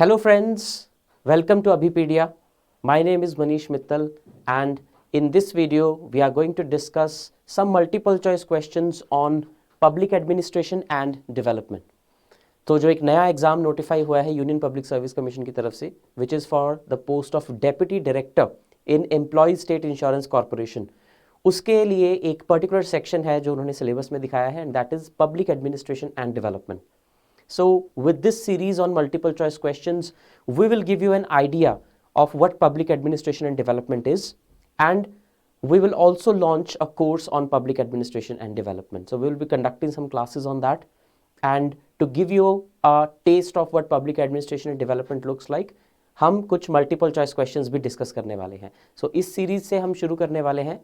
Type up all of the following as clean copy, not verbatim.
Hello friends, welcome to Abhipedia. My name is Manish Mittal and in this video we are going to discuss some multiple choice questions on public administration and development. तो जो एक नया exam notify हुआ है union public service commission की तरफ से which is for the post of deputy director in employ state insurance corporation, उसके लिए एक पर्टिकुलर सेक्शन है जो उन्होंने सिलेबस में दिखाया है and that is public administration and development. So with this series on multiple choice questions, we will give you an idea of what public administration and development is, and we will also launch a course on public administration and development. So we will be conducting some classes on that, and to give you a taste of what public administration and development looks like, हम कुछ multiple choice questions भी discuss करने वाले हैं. So इस series से हम शुरू करने वाले हैं.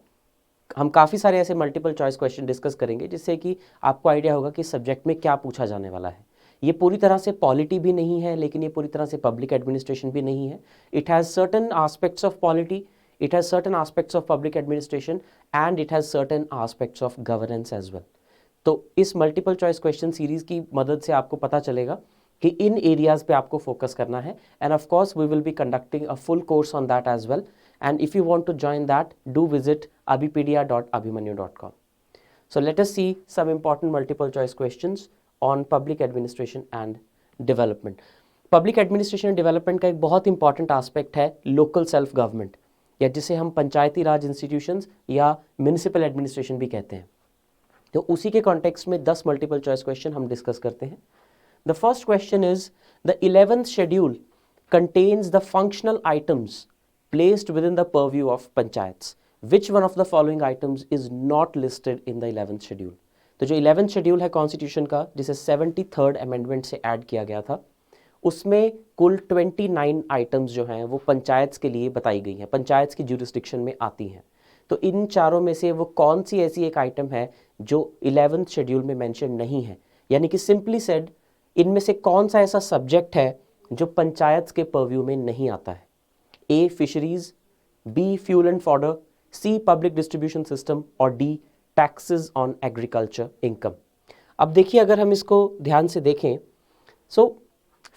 हम काफ़ी सारे ऐसे मल्टीपल चॉइस क्वेश्चन डिस्कस करेंगे जिससे कि आपको आइडिया होगा कि सब्जेक्ट में क्या पूछा जाने वाला है. ये पूरी तरह से पॉलिटी भी नहीं है, लेकिन ये पूरी तरह से पब्लिक एडमिनिस्ट्रेशन भी नहीं है. It has certain aspects of polity, it has certain aspects of public administration and it has certain aspects of governance as well. तो इस मल्टीपल चॉइस क्वेश्चन सीरीज की मदद से आपको पता चलेगा कि इन एरियाज पे आपको फोकस करना है, and of course we will be conducting a full course on that as well. And if you want to join that, do visit abhipedia.abhimanyu.com. So let us see some important multiple choice questions on public administration and development. Public administration and development का एक बहुत important aspect है local self government, या जिसे हम पंचायती Raj institutions या municipal administration भी कहते हैं. तो उसी के कॉन्टेक्स्ट में 10 मल्टीपल चॉइस क्वेश्चन हम डिस्कस करते हैं. The first question is the 11th schedule contains the functional items placed within the purview of panchayats. Which one of the following items is not listed in the 11th schedule? तो जो 11th schedule है constitution का, जिसे 73rd amendment से add किया गया था, उसमें कुल 29 आइटम्स जो हैं वो पंचायत्स के लिए बताई गई हैं, पंचायत्स की ज्यूरिसडिक्शन में आती हैं. तो इन चारों में से वो कौन सी ऐसी एक आइटम है जो 11th शेड्यूल में मेंशन नहीं है, यानी कि सिंपली सेड इनमें से कौन सा ऐसा सब्जेक्ट है जो पंचायत्स के पर्व्यू में नहीं आता है? A. Fisheries, B. Fuel and fodder, C. Public distribution system और D. Taxes on agriculture income. अब देखिए, अगर हम इसको ध्यान से देखें, so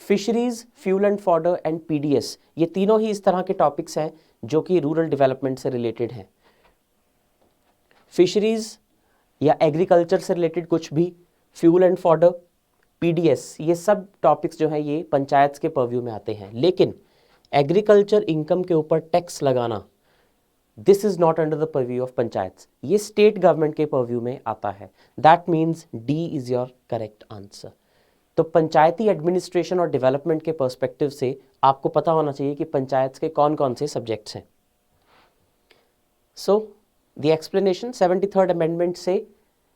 fisheries, fuel and fodder and PDS, ये तीनों ही इस तरह के टॉपिक्स हैं जो कि रूरल डेवलपमेंट से रिलेटेड हैं. फिशरीज या एग्रीकल्चर से रिलेटेड कुछ भी, फ्यूल एंड फॉडर, PDS, ये सब टॉपिक्स जो हैं ये पंचायत के पर्व्यू में आते हैं. लेकिन एग्रीकल्चर इनकम के ऊपर टैक्स लगाना, this is not under the purview of panchayat, ये स्टेट गवर्नमेंट के पर्व्यू में आता है. That means D is your correct answer. तो पंचायती एडमिनिस्ट्रेशन और डेवलपमेंट के पर्सपेक्टिव से आपको पता होना चाहिए कि पंचायत के कौन कौन से सब्जेक्ट्स हैं. So the explanation, 73rd amendment से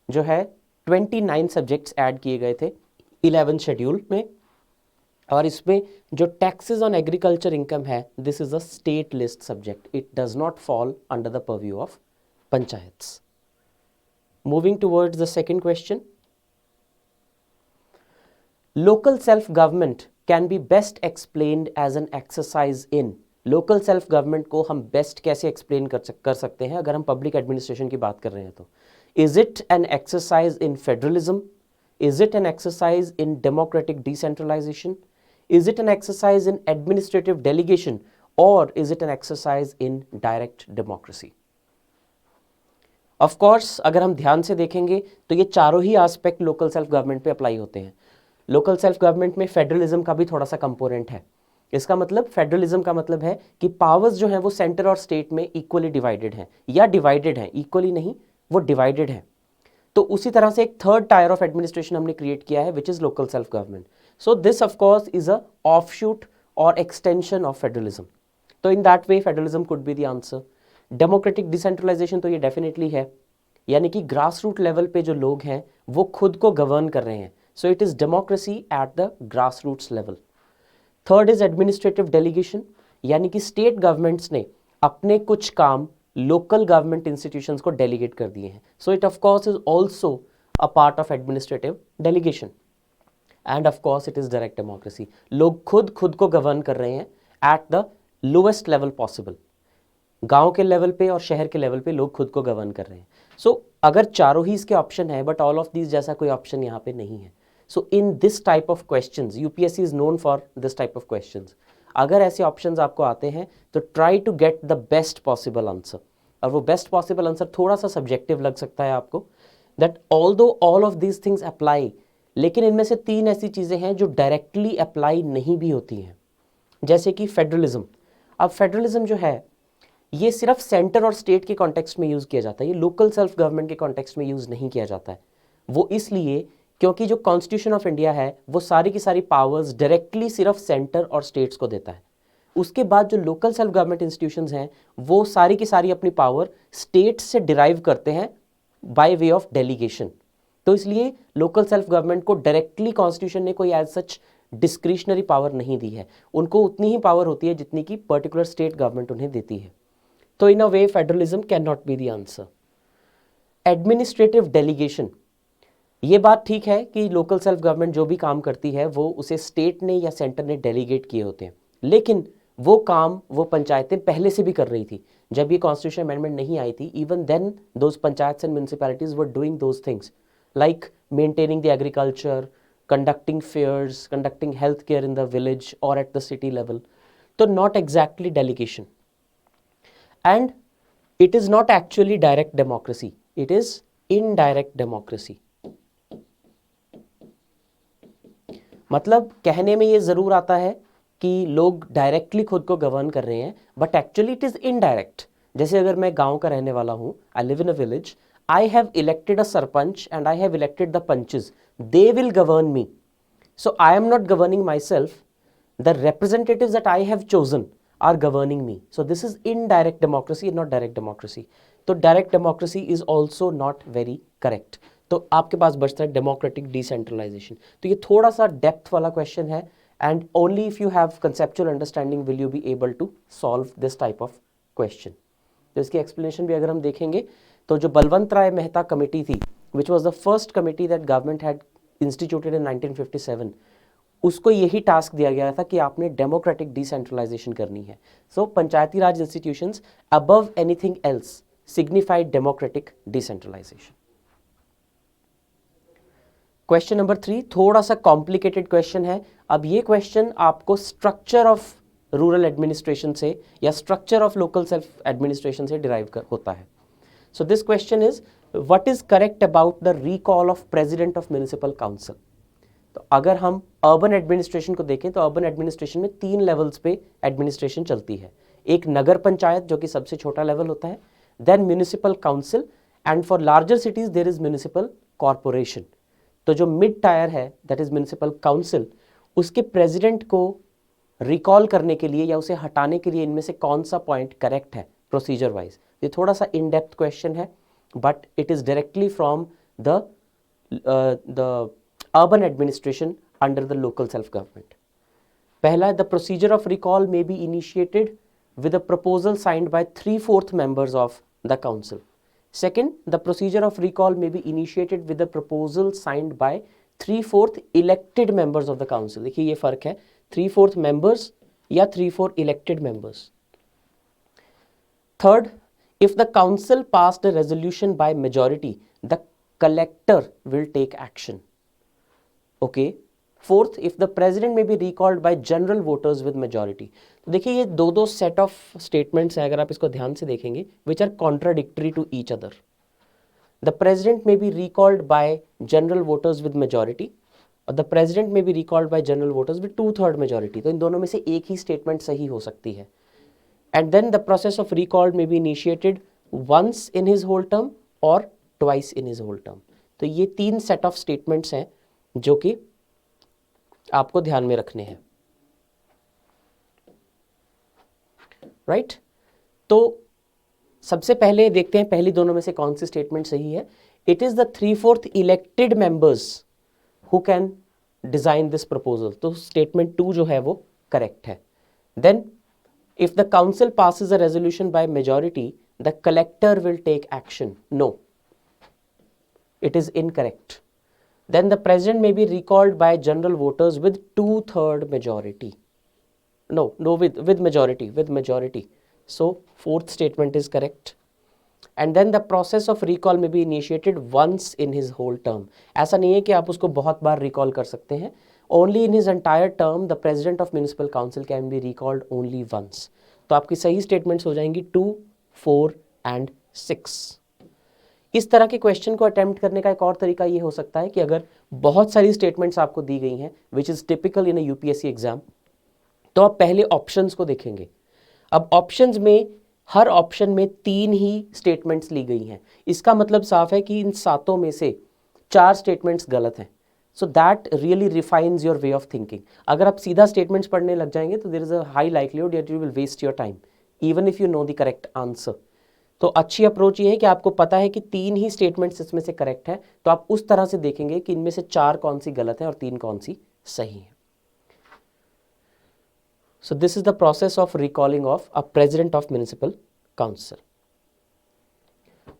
जो है 29 सब्जेक्ट्स ऐड किए गए थे 11th शेड्यूल में, और इसमें जो टैक्सेस ऑन एग्रीकल्चर इनकम है, this is a state list subject, it does not fall under the purview of panchayats. Moving towards the second question, local self government can be best explained as an exercise in. Local self government को हम best कैसे explain कर सकते हैं अगर हम public administration की बात कर रहे हैं? तो is it N exercise in federalism? Is it an exercise in democratic decentralization? Is it an exercise in administrative delegation? Or is it an exercise in direct democracy? Of course, अगर हम ध्यान से देखेंगे तो ये चारों ही एस्पेक्ट लोकल सेल्फ गवर्नमेंट पे apply होते हैं. लोकल सेल्फ गवर्नमेंट में फेडरलिज्म का भी थोड़ा सा कंपोनेंट है. इसका मतलब, फेडरलिज्म का मतलब है कि पावर्स जो हैं वो सेंटर और स्टेट में इक्वली डिवाइडेड हैं, या डिवाइडेड हैं, इक्वली नहीं, वो डिवाइडेड हैं. तो उसी तरह से एक थर्ड टायर ऑफ एडमिनिस्ट्रेशन हमने क्रिएट किया है which is local self government. So this of course is a offshoot और एक्सटेंशन ऑफ फेडरलिज्म. तो in that way federalism could be the answer. Democratic decentralization तो ये डेफिनेटली है, यानी कि ग्रास रूट लेवल पे जो लोग हैं वो खुद को गवर्न कर रहे हैं. So it is democracy at the grass roots level. Third is administrative delegation, यानी कि स्टेट गवर्नमेंट्स ने अपने कुछ काम लोकल गवर्नमेंट इंस्टीट्यूशंस को डेलीगेट कर दिए हैं. So it of course is also a part of administrative delegation. And of course it is direct democracy. लोग खुद को गवर्न कर रहे हैं at the lowest level possible. गांव के लेवल पे और शहर के लेवल पे लोग खुद को गवर्न कर रहे हैं. सो अगर चारों ही इसके ऑप्शन है, बट ऑल ऑफ दीज जैसा कोई ऑप्शन यहाँ पे नहीं है. So in this type of questions UPSC is known for this type of questions. अगर ऐसे ऑप्शंस आपको आते हैं तो try to get the best possible answer, और वो बेस्ट पॉसिबल आंसर थोड़ा सा सब्जेक्टिव लग सकता है आपको, that although all of these things apply, लेकिन इनमें से 3 ऐसी चीजें हैं जो डायरेक्टली अप्लाई नहीं भी होती हैं, जैसे कि फेडरलिज्म। अब फेडरलिज्म जो है ये सिर्फ सेंटर और स्टेट के कॉन्टेक्स्ट में यूज किया जाता है, ये लोकल सेल्फ गवर्नमेंट के कॉन्टेक्स्ट में यूज नहीं किया जाता है। वो इसलिए क्योंकि जो कॉन्स्टिट्यूशन ऑफ इंडिया है वो सारी की सारी पावर्स डायरेक्टली सिर्फ सेंटर और स्टेट्स को देता है। उसके बाद जो लोकल सेल्फ गवर्नमेंट इंस्टीट्यूशंस हैं वो सारी की सारी अपनी पावर स्टेट से डिराइव करते हैं बाय वे ऑफ डेलीगेशन। तो इसलिए लोकल सेल्फ गवर्नमेंट को डायरेक्टली कॉन्स्टिट्यूशन ने कोई एज सच डिस्क्रिशनरी पावर नहीं दी है, उनको उतनी ही पावर होती है जितनी की पर्टिकुलर स्टेट गवर्नमेंट उन्हें देती है। तो in a way federalism can not be the answer. Administrative delegation, ये बात ठीक है कि लोकल सेल्फ गवर्नमेंट जो भी काम करती है वो उसे स्टेट ने या सेंटर ने डेलीगेट किए होते हैं, लेकिन वो काम वो पंचायतें पहले से भी कर रही थी। जब ये कॉन्स्टिट्यूशन अमेंडमेंट नहीं आई थी, even then those panchayats and municipalities were doing those things like maintaining the agriculture, conducting fairs, conducting healthcare in the village or at the city level. So not exactly delegation. And it is not actually direct democracy. It is indirect democracy. मतलब कहने में ये जरूर आता है कि लोग directly खुद को गवर्न कर रहे हैं, but actually it is indirect. जैसे अगर मैं गांव का रहने वाला हूं, I live in a village, I have elected a sarpanch and I have elected the panches. They will govern me. So I am not governing myself. The representatives that I have chosen are governing me. So this is indirect democracy and not direct democracy. So direct democracy is also not very correct. तो आपके पास बचता है democratic decentralization. तो ये थोड़ा सा depth वाला question है, and only if you have conceptual understanding will you be able to solve this type of question. तो इसकी explanation भी अगर हम देखेंगे तो जो बलवंत राय मेहता कमेटी थी, which was the first committee that government had instituted इन 1957, उसको यही टास्क दिया गया था कि आपने डेमोक्रेटिक डिसेंट्रलाइजेशन करनी है। So Panchayati Raj institutions above anything else signified democratic decentralization. Question number 3 थोड़ा सा कॉम्प्लिकेटेड क्वेश्चन है। अब ये क्वेश्चन आपको स्ट्रक्चर ऑफ रूरल एडमिनिस्ट्रेशन से या structure of local self administration से डिराइव होता है। So this question is, what is correct about the recall of president of municipal council? तो अगर हम अर्बन एडमिनिस्ट्रेशन को देखें तो अर्बन एडमिनिस्ट्रेशन में 3 लेवल्स पे एडमिनिस्ट्रेशन चलती है। एक नगर पंचायत जो कि सबसे छोटा लेवल होता है, then municipal council, and for larger cities there is municipal corporation. तो जो मिड टायर है दैट इज म्यूनिसिपल काउंसिल, उसके प्रेसिडेंट को रिकॉल करने के लिए या उसे हटाने के लिए इनमें से कौन सा पॉइंट करेक्ट है प्रोसीजर वाइज। ये थोड़ा सा इन डेप्थ क्वेश्चन है, but it is directly from the urban administration under the local self government. पहला, the procedure of recall may be initiated with a proposal signed by 3/4 members of the council. Second, the procedure of recall may be initiated with a proposal signed by 3/4 elected members of the council. देखिए ये फर्क है, 3/4 members या 3/4 elected members. Third, if the council passed a resolution by majority, the collector will take action. Okay. Fourth, if the president may be recalled by general voters with majority. तो देखिए ये दो set of statements हैं, अगर आप इसको ध्यान से देखेंगे, which are contradictory to each other. The president may be recalled by general voters with majority, और the president may be recalled by general voters with 2/3 majority. तो इन दोनों में से एक ही statement सही हो सकती है। And then the process of recall may be initiated once in his whole term or twice in his whole term. तो ये 3 set of statements हैं जो कि आपको ध्यान में रखने हैं, right? तो सबसे पहले देखते हैं पहली दोनों में से कौन सी स्टेटमेंट सही है। It is the 3/4 elected members who can design this proposal. तो statement 2 जो है वो correct है। Then if the council passes a resolution by majority, the collector will take action. No, it is incorrect. Then the president may be recalled by general voters with 2/3 majority. No, with majority. So fourth statement is correct. And then the process of recall may be initiated once in his whole term. ऐसा नहीं है कि आप उसको बहुत बार recall कर सकते हैं, only in his entire term the president of municipal council can be recalled only once. तो आपकी सही स्टेटमेंट्स हो जाएंगी 2, 4 एंड 6। इस तरह के क्वेश्चन को अटेम्प्ट करने का एक और तरीका ये हो सकता है कि अगर बहुत सारी स्टेटमेंट्स आपको दी गई हैं which is typical in a UPSC exam, तो आप पहले ऑप्शंस को देखेंगे। अब ऑप्शंस में हर ऑप्शन में 3 ही स्टेटमेंट्स ली गई हैं, इसका मतलब साफ है कि इन 7 में से 4 स्टेटमेंट्स गलत हैं। So that really refines your way of thinking. अगर आप सीधा स्टेटमेंट्स पढ़ने लग जाएंगे तो there is a high likelihood that you will waste your time even if you know the correct answer. तो अच्छी अप्रोच ये है कि आपको पता है कि 3 ही स्टेटमेंट्स इसमें से करेक्ट है, तो आप उस तरह से देखेंगे कि इनमें से 4 कौन सी गलत है और 3 कौन सी सही है। So this is the process of recalling of a president of municipal council.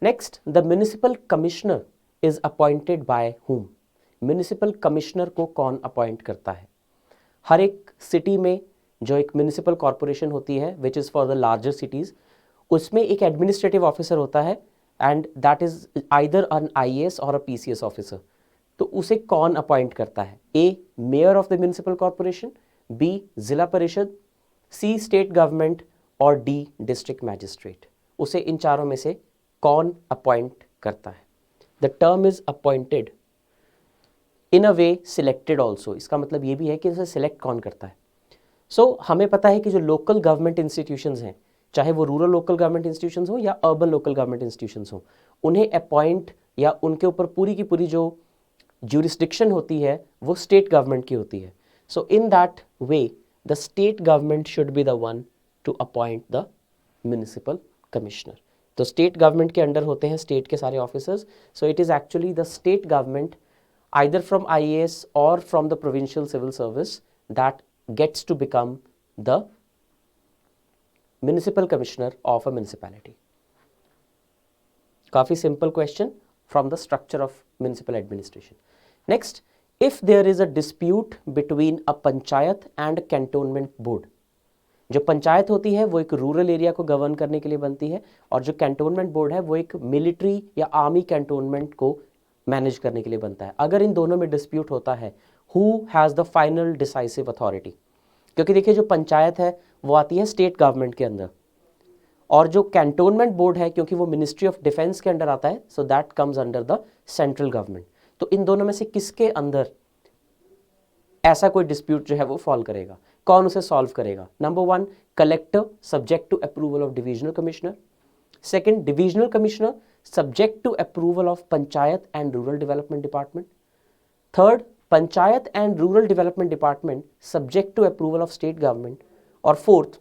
Next, the municipal commissioner is appointed by whom? Municipal commissioner को कौन अपॉइंट करता है? हर एक सिटी में जो एक म्यूनिसिपल कॉर्पोरेशन होती है विच is for the larger cities, उसमें एक एडमिनिस्ट्रेटिव ऑफिसर होता है and that is either an IAS और अ PCS ऑफिसर। तो उसे कौन अपॉइंट करता है? A, mayor of the municipal corporation, B, Zila Parishad, C, state government और डी, डिस्ट्रिक्ट मैजिस्ट्रेट। उसे इन चारों में से कौन अपॉइंट करता है? The term is appointed, in a way selected also. इसका मतलब ये भी है कि उसे सिलेक्ट कौन करता है। सो हमें पता है कि जो लोकल गवर्नमेंट इंस्टीट्यूशंस हैं, चाहे वो रूरल लोकल गवर्नमेंट इंस्टीट्यूशंस हो या अर्बन लोकल गवर्नमेंट इंस्टीट्यूशंस हो, उन्हें अपॉइंट या उनके ऊपर पूरी की पूरी जो ज्यूरिसडिक्शन होती है वो स्टेट गवर्नमेंट की होती है। So in that way the state government should be the one to appoint the municipal commissioner. तो state government के अंडर होते हैं state के सारे officers, so it is actually the state government either from IAS or from the provincial civil service that gets to become the municipal commissioner of a municipality. काफी simple question from the structure of municipal administration. Next, if there is a dispute between a panchayat and cantonment board, जो पंचायत होती है वो एक rural area को govern करने के लिए बनती है और जो कैंटोनमेंट बोर्ड है वो एक मिलिट्री या आर्मी कैंटोनमेंट को मैनेज करने के लिए बनता है। अगर इन दोनों में डिस्प्यूट होता है, who has the final decisive authority? क्योंकि देखिए जो पंचायत है वो आती है स्टेट गवर्नमेंट के अंदर, और जो कैंटोनमेंट बोर्ड है क्योंकि वो मिनिस्ट्री ऑफ डिफेंस के अंडर आता है, so that comes under the central government. तो इन दोनों में से किसके अंदर ऐसा कोई डिस्प्यूट जो है वो फॉल करेगा? कौन उसे सॉल्व करेगा? Number 1, collector subject to approval of divisional commissioner. Second, divisional commissioner subject to approval of panchayat and rural development department. Third, panchayat and rural development department subject to approval of state government. और fourth,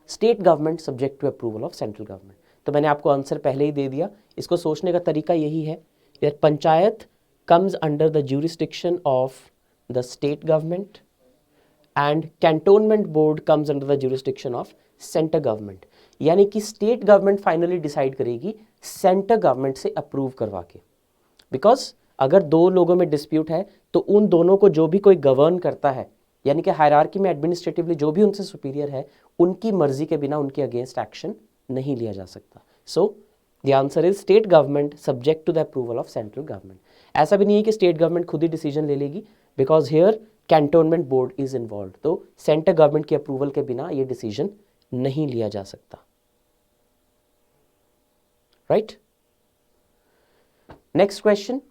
state government subject to approval of central government. तो मैंने आपको answer पहले ही दे दिया। इसको सोचने का तरीका यही है कि panchayat comes under the jurisdiction of the state government and cantonment board comes under the jurisdiction of center government। यानी कि स्टेट गवर्नमेंट फाइनली डिसाइड करेगी सेंटर गवर्नमेंट से अप्रूव करवा के। बिकॉज अगर दो लोगों में डिस्प्यूट है तो उन दोनों को जो भी कोई गवर्न करता है, यानी कि हायरार्की में एडमिनिस्ट्रेटिवली जो भी उनसे सुपीरियर है, उनकी मर्जी के बिना उनके अगेंस्ट एक्शन नहीं लिया जा सकता। So the answer is state government subject to the approval of central government. ऐसा भी नहीं है कि स्टेट गवर्नमेंट खुद ही डिसीजन ले लेगी, because here cantonment board is involve. तो सेंटर गवर्नमेंट के अप्रूवल के बिना ये डिसीजन नहीं लिया जा सकता। Right, next question,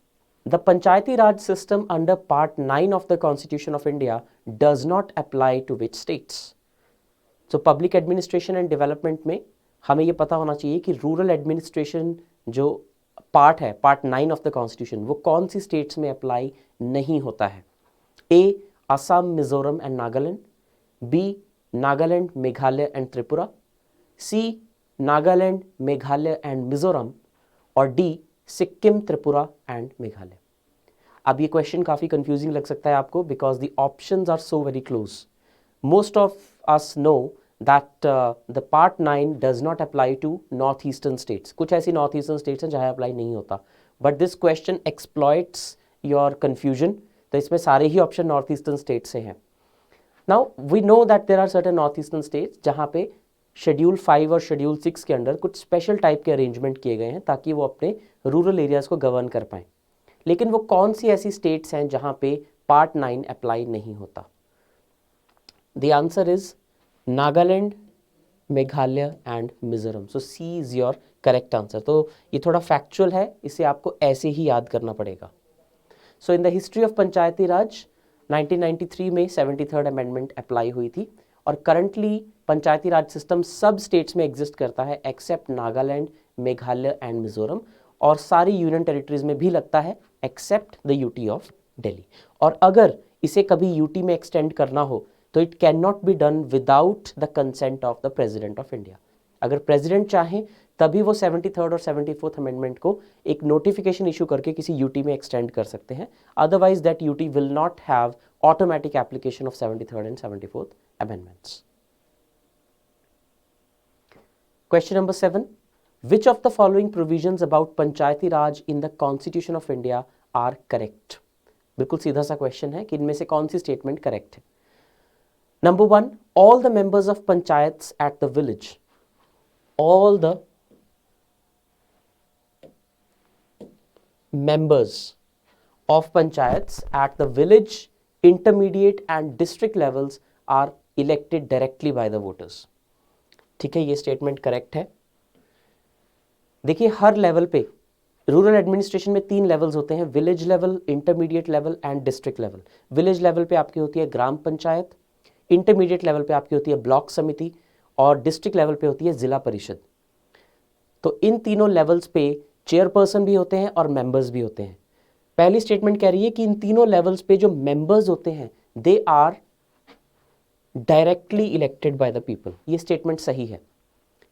the panchayati raj system under part 9 of the constitution of India does not apply to which states? तो पब्लिक एडमिनिस्ट्रेशन एंड डेवलपमेंट में हमें यह पता होना चाहिए कि रूरल एडमिनिस्ट्रेशन जो पार्ट है, पार्ट 9 ऑफ द कॉन्स्टिट्यूशन, वो कौन सी स्टेट्स में अप्लाई नहीं होता है? A, Assam, Mizoram and Nagaland. B, Nagaland, Meghalaya and Tripura. C, Nagaland, Meghalaya and Mizoram. और डी, सिक्किम, त्रिपुरा एंड मेघालय। अब ये क्वेश्चन काफी कंफ्यूजिंग लग सकता है आपको, because the options are so very close. Most of us know that the part 9 does not apply to northeastern states. कुछ ऐसी northeastern states हैं जहाँ अप्लाई नहीं होता, but this question exploits your confusion। तो इसमें सारे ही ऑप्शन नॉर्थ ईस्टर्न स्टेट से हैं। Now we know that there are certain northeastern states जहाँ पे शेड्यूल 5 और शेड्यूल 6 के अंडर कुछ स्पेशल टाइप के अरेंजमेंट किए गए हैं ताकि वो अपने रूरल एरियाज़ को गवर्न कर पाएँ। लेकिन वो कौन सी ऐसी स्टेट्स हैं जहाँ पे पार्ट 9 अप्लाई नहीं होता? The answer is Nagaland, Meghalaya and Mizoram. So C is your correct answer. तो ये थोड़ा फैक्चुअल है, इसे आपको ऐसे ही याद करना पड़ेगा। So in the history of panchayati raj 1993 में 73rd अमेंडमेंट अप्लाई हुई थी और करंटली पंचायती राज सिस्टम सब स्टेट्स में एग्जिस्ट करता है एक्सेप्ट नागालैंड, मेघालय एंड मिजोरम, और सारी यूनियन टेरिटरीज में भी लगता है except the UT of Delhi. और अगर इसे कभी यूटी में एक्सटेंड करना हो तो it can not be done without the consent of the president of India. अगर प्रेसिडेंट चाहे तभी वो 73rd और 74th अमेंडमेंट को एक नोटिफिकेशन इशू करके किसी यूटी में एक्सटेंड कर सकते हैं, otherwise that UT will not have automatic application of 73rd and 74th amendments. Question number 7. Which of the following provisions about Panchayati Raj in the Constitution of India are correct? बिल्कुल सीधा सा question है कि इनमें से कौन सी statement correct है। Number 1, all the members of panchayats at the village, all the members of panchayats at the village, intermediate and district levels are elected directly by the voters. ठीक है, ये स्टेटमेंट करेक्ट है। देखिए हर level पे rural administration में 3 levels होते हैं, village level, intermediate level and district level. Village level पे आपकी होती है ग्राम पंचायत, इंटरमीडिएट लेवल पे आपकी होती है ब्लॉक समिति और डिस्ट्रिक्ट लेवल पे होती है जिला परिषद। तो इन तीनों लेवल्स पे चेयरपर्सन भी होते हैं और मेंबर्स भी होते हैं। पहली स्टेटमेंट कह रही है कि इन तीनों लेवल्स पे जो मेंबर्स होते हैं they are directly elected by the people. ये स्टेटमेंट सही है।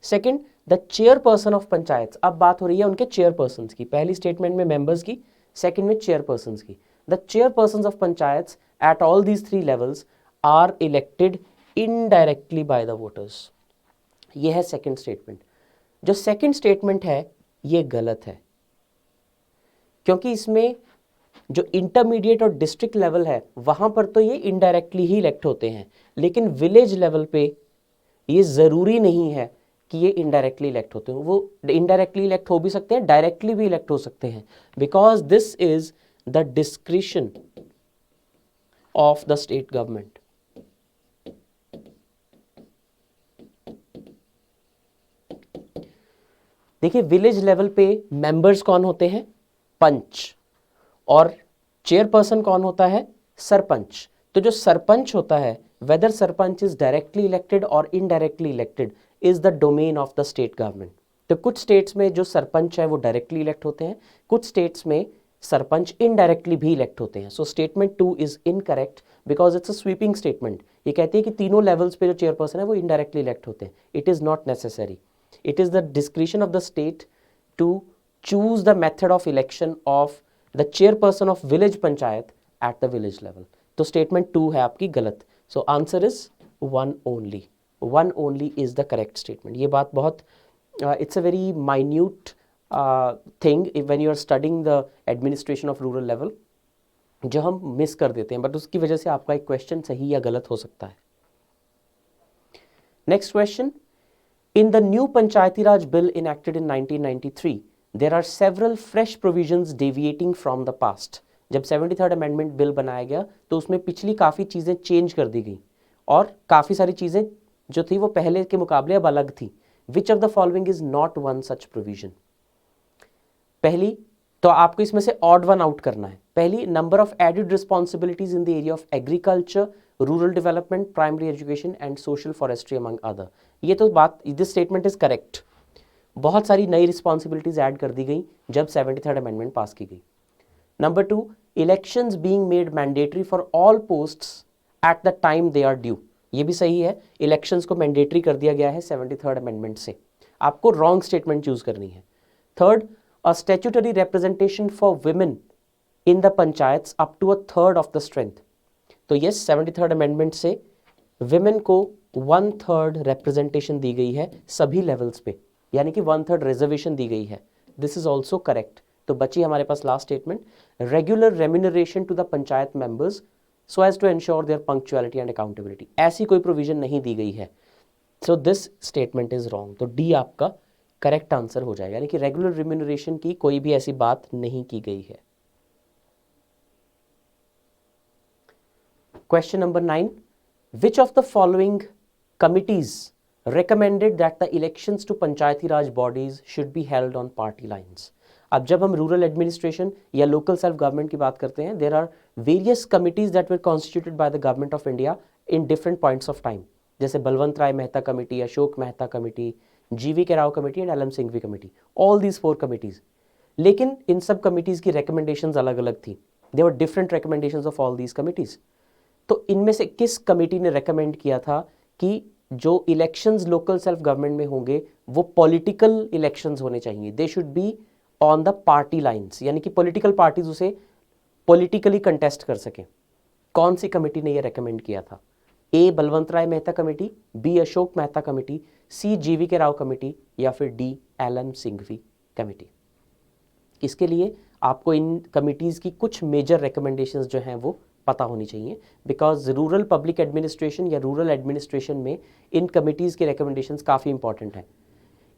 Second, the chairperson of panchayat, अब बात हो रही है उनके चेयरपर्सन की। पहली स्टेटमेंट में मेंबर्स की, सेकंड में चेयरपर्सन की। The chairperson of panchayat at all these 3 levels are elected indirectly by the voters. ये है सेकंड स्टेटमेंट। जो सेकंड स्टेटमेंट है ये गलत है, क्योंकि इसमें जो इंटरमीडिएट और डिस्ट्रिक्ट लेवल है वहां पर तो ये इनडायरेक्टली ही इलेक्ट होते हैं, लेकिन विलेज लेवल पे ये जरूरी नहीं है कि ये इनडायरेक्टली इलेक्ट होते हैं। वो इनडायरेक्टली इलेक्ट हो भी सकते हैं, डायरेक्टली भी इलेक्ट हो सकते हैं, because this is the discretion of the state government. देखिए विलेज लेवल पे मेंबर्स कौन होते हैं? पंच। और चेयरपर्सन कौन होता है? सरपंच। तो जो सरपंच होता है, whether sarpanch is directly elected और indirectly elected, is the domain of the state government. तो कुछ स्टेट्स में जो सरपंच है वो डायरेक्टली इलेक्ट होते हैं, कुछ स्टेट्स में सरपंच इनडायरेक्टली भी इलेक्ट होते हैं। So statement 2 is incorrect because it's a sweeping statement. ये कहती है कि तीनों लेवल्स पे जो चेयरपर्सन है वो इनडायरेक्टली इलेक्ट होते हैं। It is not necessary. It is the discretion of the state to choose the method of election of the chairperson of village panchayat at the village level. तो statement 2 है आपकी गलत। So answer is 1 only. 1 only is the correct statement. ये बात बहुत it's a very minute thing when you are studying the administration of rural level, जो हम miss कर देते हैं, बट उसकी वजह से आपका एक क्वेश्चन सही या गलत हो सकता है। Next question, in the new Panchayati Raj bill enacted in 1993, there are several fresh provisions deviating from the past. जब 73rd अमेंडमेंट बिल बनाया गया तो उसमें पिछली काफ़ी चीज़ें चेंज कर दी गई और काफ़ी सारी चीज़ें जो थी वो पहले के मुकाबले अब अलग थी। Which of the following is not one such provision? पहली, तो आपको इसमें से ऑड वन आउट करना है। पहली, number of added responsibilities in the area of agriculture, rural development, primary education and social forestry among other. ये तो बात, दिस स्टेटमेंट इज करेक्ट। बहुत सारी नई रिस्पॉन्सिबिलिटीज ऐड कर दी गई जब 73rd अमेंडमेंट पास की गई। Number 2, elections being made mandatory for all posts at the time they are due. ये भी सही है, इलेक्शंस को मैंडेटरी कर दिया गया है 73rd अमेंडमेंट से। आपको रॉन्ग स्टेटमेंट चूज करनी है। Third, a statutory representation for women in the panchayats up to 1/3 of the strength. तो yes, 73rd अमेंडमेंट से women को 1/3 representation दी गई है सभी लेवल्स पे, यानी कि 1/3 रिजर्वेशन दी गई है। This is also correct. तो बची हमारे पास last statement, regular remuneration to the panchayat members so as to ensure their punctuality and accountability. ऐसी कोई प्रोविजन नहीं दी गई है। So this statement is wrong, तो डी आपका करेक्ट आंसर हो जाएगा, यानी कि रेगुलर रिम्यूनरेशन की कोई भी ऐसी बात नहीं की गई है। Question number 9. Which of the following committees recommended that the elections to Panchayati Raj bodies should be held on party lines? अब जब हम रूरल एडमिनिस्ट्रेशन या लोकल सेल्फ गवर्नमेंट की बात करते हैं, there are various committees that were constituted by the government of India in different points of time, जैसे Balwant Rai Mehta committee, Ashok Mehta committee, G V के Rao committee and L M Singhvi committee, all these 4 committees. लेकिन इन सब कमिटीज की रिकमेंडेशंस अलग अलग थी, there were different recommendations of all these committees. तो इनमें से किस कमेटी ने रेकमेंड किया था कि जो इलेक्शंस लोकल सेल्फ गवर्नमेंट में होंगे वो पॉलिटिकल इलेक्शंस होने चाहिए, they should be on the party lines, यानी कि पॉलिटिकल पार्टीज उसे पॉलिटिकली कंटेस्ट कर सकें। कौन सी कमेटी ने यह रेकमेंड किया था? A Balwant Rai Mehta committee, B Ashok Mehta committee, C G V के राव कमेटी, या फिर डी एलएम सिंघवी कमेटी। इसके लिए आपको इन कमिटीज की कुछ मेजर रिकमेंडेशंस जो हैं वो पता होनी चाहिए, बिकॉज रूरल पब्लिक एडमिनिस्ट्रेशन या रूरल एडमिनिस्ट्रेशन में इन कमिटीज़ के रिकमेंडेशंस काफ़ी इंपॉर्टेंट हैं।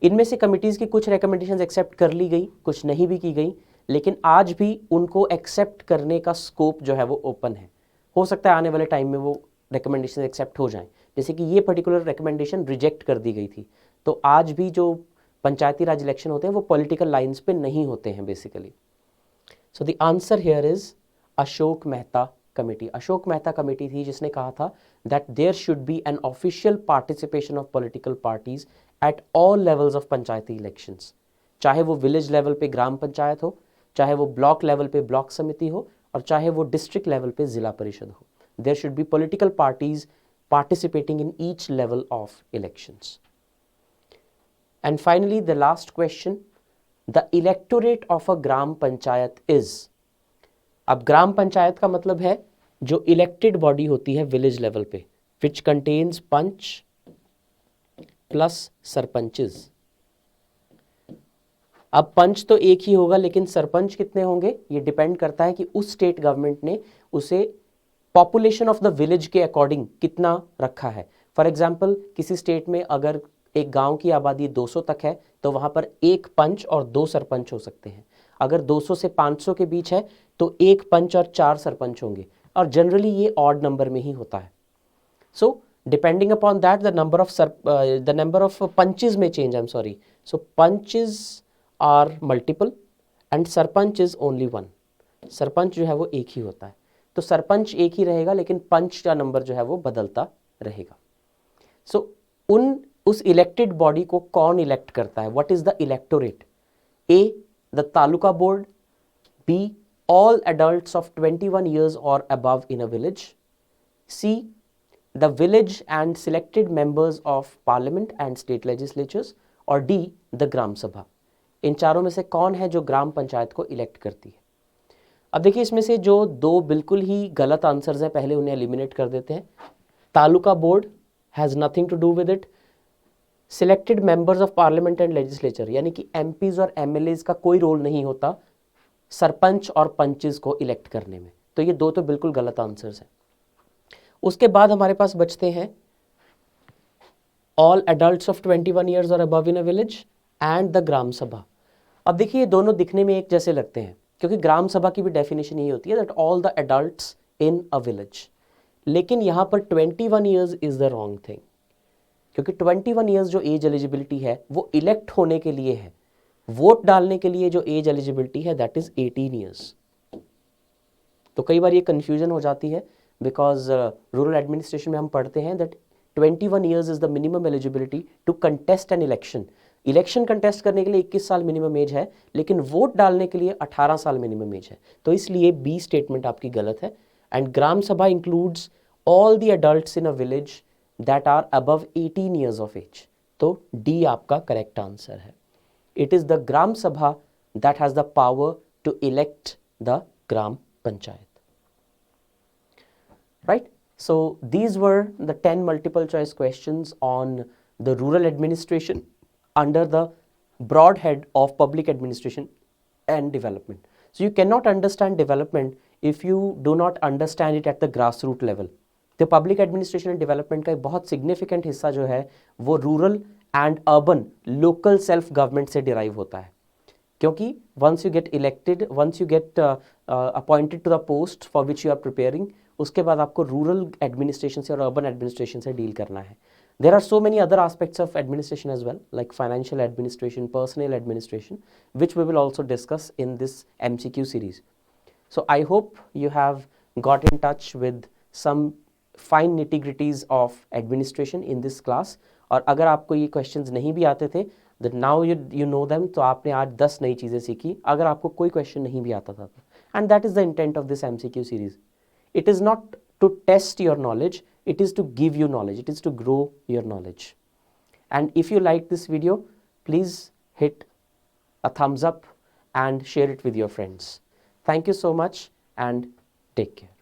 इनमें से कमिटीज़ की कुछ रिकमेंडेशंस एक्सेप्ट कर ली गई, कुछ नहीं भी की गई, लेकिन आज भी उनको एक्सेप्ट करने का स्कोप जो है वो ओपन है। हो सकता है आने वाले टाइम में वो रिकमेंडेशन एक्सेप्ट हो जाएं, जैसे कि ये पर्टिकुलर रिकमेंडेशन रिजेक्ट कर दी गई थी। तो आज भी जो पंचायती राज इलेक्शन होते हैं वो पॉलिटिकल लाइन्स पे नहीं होते हैं basically. So the answer here is Ashok Mehta committee. Ashok Mehta committee थी जिसने कहा था that there should be an official participation of political parties at all levels of panchayati elections, चाहे वो विलेज लेवल पे ग्राम पंचायत हो, चाहे वो ब्लॉक लेवल पे ब्लॉक समिति हो, और चाहे वो डिस्ट्रिक्ट लेवल पे जिला परिषद हो। There should be political parties participating in each level of elections. And finally, the last question, the electorate of a gram panchayat is, अब ग्राम पंचायत का मतलब है जो इलेक्टेड बॉडी होती है विलेज लेवल पे, which contains punch plus sarpanches. अब पंच तो एक ही होगा, लेकिन सरपंच कितने होंगे ये डिपेंड करता है कि उस स्टेट गवर्नमेंट ने उसे पॉपुलेशन ऑफ द विलेज के अकॉर्डिंग कितना रखा है। फॉर एग्जाम्पल, किसी स्टेट में अगर एक गांव की आबादी 200 तक है तो वहां पर एक पंच और 2 सरपंच हो सकते हैं। अगर 200 से 500 के बीच है तो एक पंच और 4 सरपंच होंगे, और जनरली ये ऑड नंबर में ही होता है। So depending upon that the number of panches में change, I am sorry, so panches are multiple and sarpanch is only 1। Sarpanch जो है वो एक ही होता है, तो सरपंच एक ही रहेगा लेकिन पंच का नंबर जो है वो बदलता रहेगा। सो उस इलेक्टेड बॉडी को कौन इलेक्ट करता है? What is the electorate? A the taluka board, B all adults of 21 years or above in a village, C the village and selected members of parliament and state legislatures, और D the ग्राम सभा। इन चारों में से कौन है जो ग्राम पंचायत को इलेक्ट करती है? अब देखिए, इसमें से जो 2 बिल्कुल ही गलत आंसर्स हैं, पहले उन्हें एलिमिनेट कर देते हैं। Taluka board has nothing to do with it. Selected members of parliament and legislature, यानी कि एमपीज और एमएलएज का कोई रोल नहीं होता सरपंच और पंचेस को इलेक्ट करने में, तो ये 2 तो बिल्कुल गलत आंसर्स हैं। उसके बाद हमारे पास बचते हैं ऑल एडल्ट्स ऑफ 21 ईयर्स और above in a village and the Gram Sabha. अब देखिए, ये दोनों दिखने में एक जैसे लगते हैं, क्योंकि ग्राम सभा की भी डेफिनेशन यही होती है that all the adults in a village, लेकिन यहाँ पर 21 years is the wrong thing, क्योंकि 21 ईयर्स जो एज एलिजिबिलिटी है वो इलेक्ट होने के लिए है। वोट डालने के लिए जो एज एलिजिबिलिटी है दैट इज 18 ईयर्स। तो कई बार ये कंफ्यूजन हो जाती है, बिकॉज रूरल एडमिनिस्ट्रेशन में हम पढ़ते हैं that 21 years is the minimum eligibility to contest an election. Election contest करने के लिए 21 साल मिनिमम एज है, लेकिन वोट डालने के लिए 18 साल मिनिमम एज है, तो इसलिए बी स्टेटमेंट आपकी गलत है। And Gram Sabha includes all the adults in a village that are above 18 years of age, तो डी आपका करेक्ट आंसर है। It is the Gram Sabha that has the power to elect the Gram Panchayat. Right? So these were the 10 multiple choice questions on the rural administration under the broad head of public administration and development. So you cannot understand development if you do not understand it at the grassroots level. तो public administration and development का एक बहुत significant हिस्सा जो है वो rural and urban local self government से derive होता है, क्योंकि once you get elected, once you get appointed to the post for which you are preparing, उसके बाद आपको रूरल एडमिनिस्ट्रेशन से और अर्बन एडमिनिस्ट्रेशन से डील करना है. There are so many other aspects of administration as well, like financial administration, personnel administration, which we will also discuss in this MCQ series. So I hope you have got in touch with some fine nitty-gritties of administration in this class. और अगर आपको ये questions नहीं भी आते थे, then now you know them, तो आपने आज 10 नई चीज़ें सीखी अगर आपको कोई question नहीं भी आता था. And that is the intent of this MCQ series. It is not to test your knowledge, it is to give you knowledge, it is to grow your knowledge. And if you like this video, please hit a thumbs up and share it with your friends. Thank you so much and take care.